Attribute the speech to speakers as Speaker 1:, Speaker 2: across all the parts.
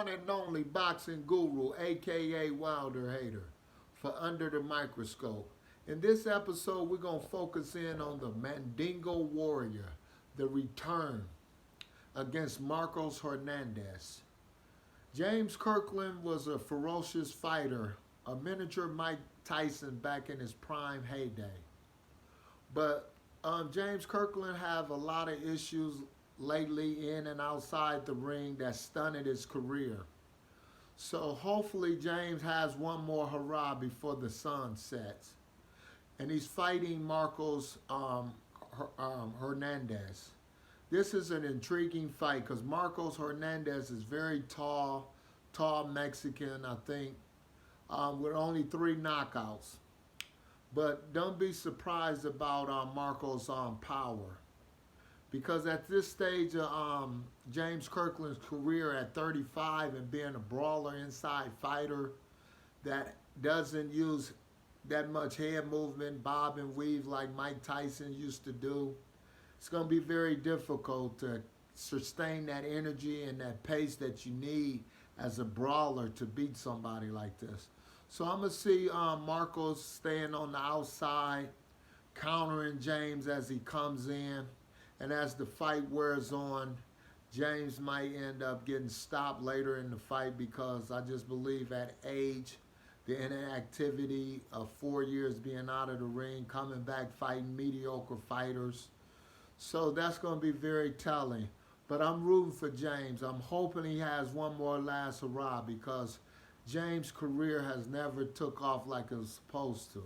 Speaker 1: one and only boxing guru, aka Wilder Hater, for Under the Microscope. In this episode, we're going to focus in on the Mandingo Warrior, the return against Marcos Hernandez. James Kirkland was a ferocious fighter, a miniature Mike Tyson back in his prime heyday. But James Kirkland have a lot of issues lately in and outside the ring that stunted his career. So hopefully James has one more hurrah before the sun sets. And he's fighting Marcos Hernandez. This is an intriguing fight because Marcos Hernandez is very tall Mexican, I think, with only 3 knockouts. But don't be surprised about Marcos' power. Because at this stage of James Kirkland's career at 35 and being a brawler inside fighter that doesn't use that much head movement, bob and weave like Mike Tyson used to do, it's going to be very difficult to sustain that energy and that pace that you need as a brawler to beat somebody like this. So I'm going to see Marcos staying on the outside, countering James as he comes in. And as the fight wears on, James might end up getting stopped later in the fight because I just believe at age, the inactivity of 4 years being out of the ring, coming back fighting mediocre fighters. So that's going to be very telling. But I'm rooting for James. I'm hoping he has one more last hurrah because James' career has never took off like it was supposed to.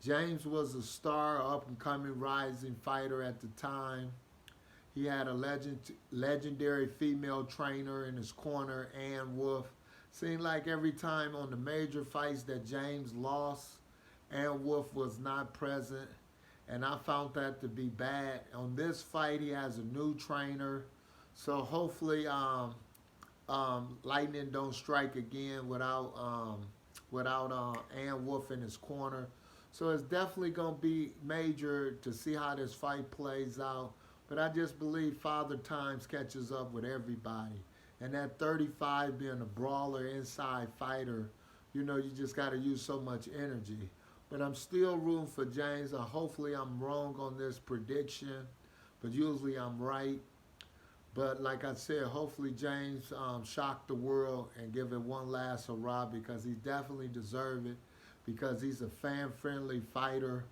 Speaker 1: James was a star, up-and-coming rising fighter at the time. He had a legendary female trainer in his corner, Ann Wolf. Seemed like every time on the major fights that James lost, Ann Wolf was not present, and I found that to be bad. On this fight, he has a new trainer, so hopefully lightning don't strike again without Ann Wolf in his corner. So it's definitely going to be major to see how this fight plays out. But I just believe Father Times catches up with everybody. And at 35, being a brawler, inside fighter, you just got to use so much energy. But I'm still rooting for James. Hopefully I'm wrong on this prediction. But usually I'm right. But like I said, hopefully James shock the world and give it one last hurrah because he definitely deserves it. Because he's a fan-friendly fighter,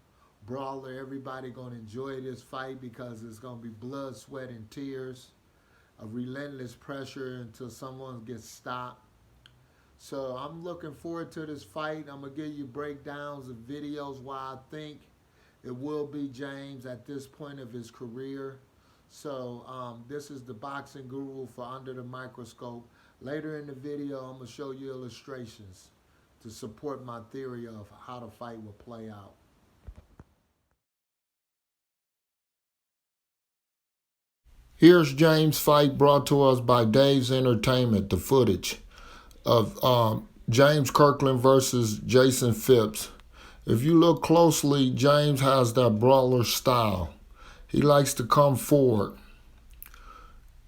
Speaker 1: brawler. Everybody going to enjoy this fight because it's going to be blood, sweat, and tears. A relentless pressure until someone gets stopped. So I'm looking forward to this fight. I'm going to give you breakdowns of videos why I think it will be James at this point of his career. So this is the boxing guru for Under the Microscope. Later in the video, I'm going to show you illustrations to support my theory of how the fight will play out. Here's James' fight brought to us by Dave's Entertainment, the footage of James Kirkland versus Jason Phipps. If you look closely, James has that brawler style. He likes to come forward.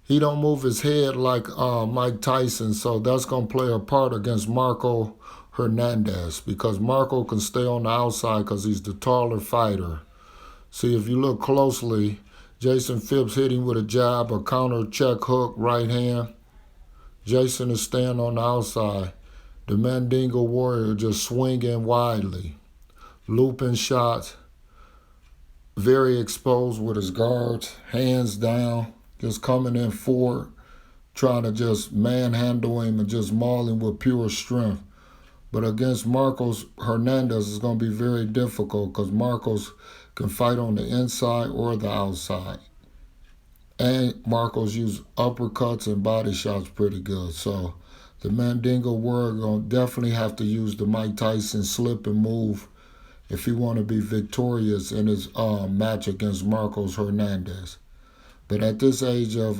Speaker 1: He don't move his head like Mike Tyson, so that's going to play a part against Marco Hernandez because Marco can stay on the outside because he's the taller fighter. See, if you look closely, Jason Phipps hit him with a jab, a counter check hook, right hand. Jason is staying on the outside. The Mandingo Warrior just swinging widely, looping shots, very exposed with his guards, hands down, just coming in forward, trying to just manhandle him and just maul him with pure strength. But against Marcos Hernandez, it's going to be very difficult because Marcos can fight on the inside or the outside. And Marcos used uppercuts and body shots pretty good. So the Mandingo Warrior going to definitely have to use the Mike Tyson slip and move if he want to be victorious in his match against Marcos Hernandez. But at this age of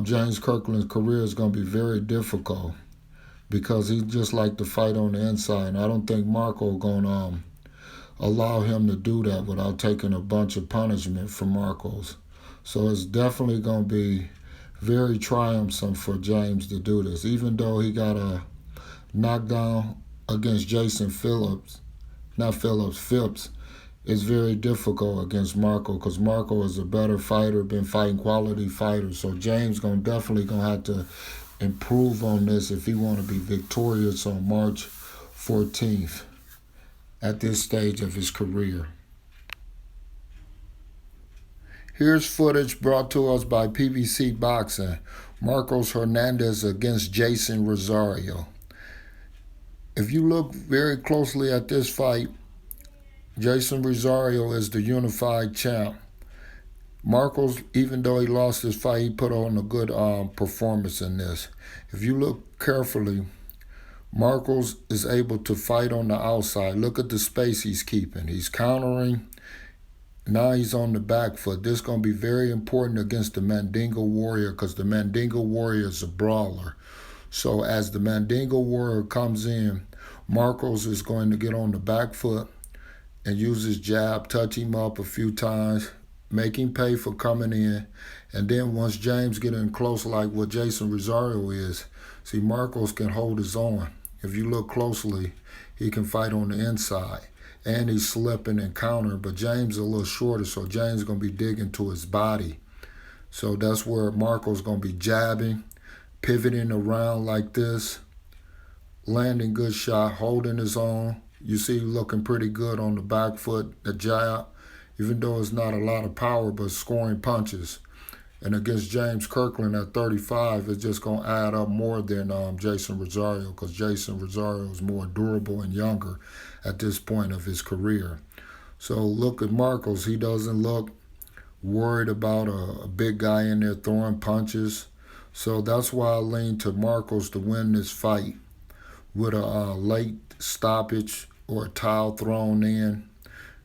Speaker 1: James Kirkland's career, is going to be very difficult because he just like to fight on the inside. And I don't think Marco going to allow him to do that without taking a bunch of punishment from Marcos. So it's definitely going to be Very triumphant for James to do this. Even though he got a knockdown against Jason Phillips, not Phillips, Phipps, it's very difficult against Marco because Marco is a better fighter, been fighting quality fighters. So James definitely gonna have to improve on this if he want to be victorious on March 14th at this stage of his career. Here's footage brought to us by PBC Boxing. Marcos Hernandez against Jason Rosario. If you look very closely at this fight, Jason Rosario is the unified champ. Marcos, even though he lost his fight, he put on a good performance in this. If you look carefully, Marcos is able to fight on the outside. Look at the space he's keeping. He's countering. Now he's on the back foot. This is going to be very important against the Mandingo Warrior because the Mandingo Warrior is a brawler. So as the Mandingo Warrior comes in, Marcos is going to get on the back foot and use his jab, touch him up a few times, make him pay for coming in. And then once James get in close like what Jason Rosario is, see, Marcos can hold his own. If you look closely, he can fight on the inside. And he's slipping and countering, but James is a little shorter, so James is going to be digging to his body. So that's where Marco's going to be jabbing, pivoting around like this, landing good shot, holding his own. You see looking pretty good on the back foot, the jab, even though it's not a lot of power, but scoring punches. And against James Kirkland at 35, it's just going to add up more than Jason Rosario because Jason Rosario is more durable and younger at this point of his career. So look at Marcos. He doesn't look worried about a big guy in there throwing punches. So that's why I lean to Marcos to win this fight with a late stoppage or a towel thrown in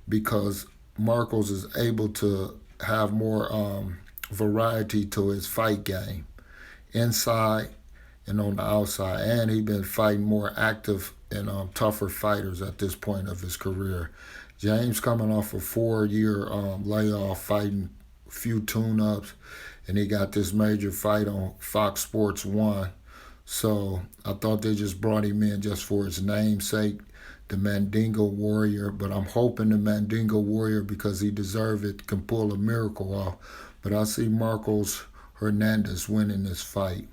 Speaker 1: because Marcos is able to have more variety to his fight game inside and on the outside, and he's been fighting more active and tougher fighters at this point of his career. James coming off a 4-year layoff, fighting a few tune-ups, and he got this major fight on Fox Sports 1. So I thought they just brought him in just for his namesake, the Mandingo Warrior, but I'm hoping the Mandingo Warrior, because he deserves it, can pull a miracle off. But I see Marcos Hernandez winning this fight.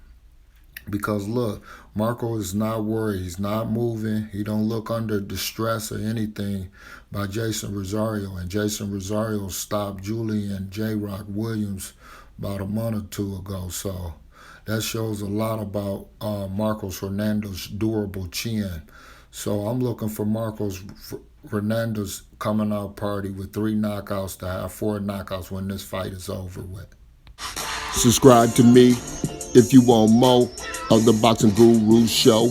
Speaker 1: Because look, Marco is not worried. He's not moving. He don't look under distress or anything by Jason Rosario. And Jason Rosario stopped Julian J-Rock Williams about a month or two ago. So that shows a lot about Marcos Hernandez's durable chin. So I'm looking for Marcos Hernandez coming out party with 3 knockouts to have 4 knockouts when this fight is over with. Subscribe to me if you want more of the Boxing Guru Show.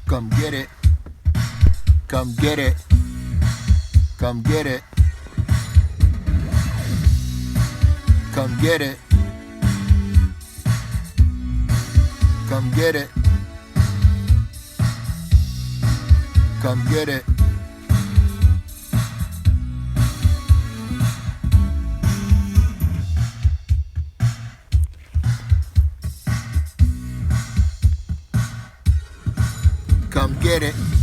Speaker 1: Come get it. Come get it. Come get it. Come get it. Come get it. Come get it. Come get it.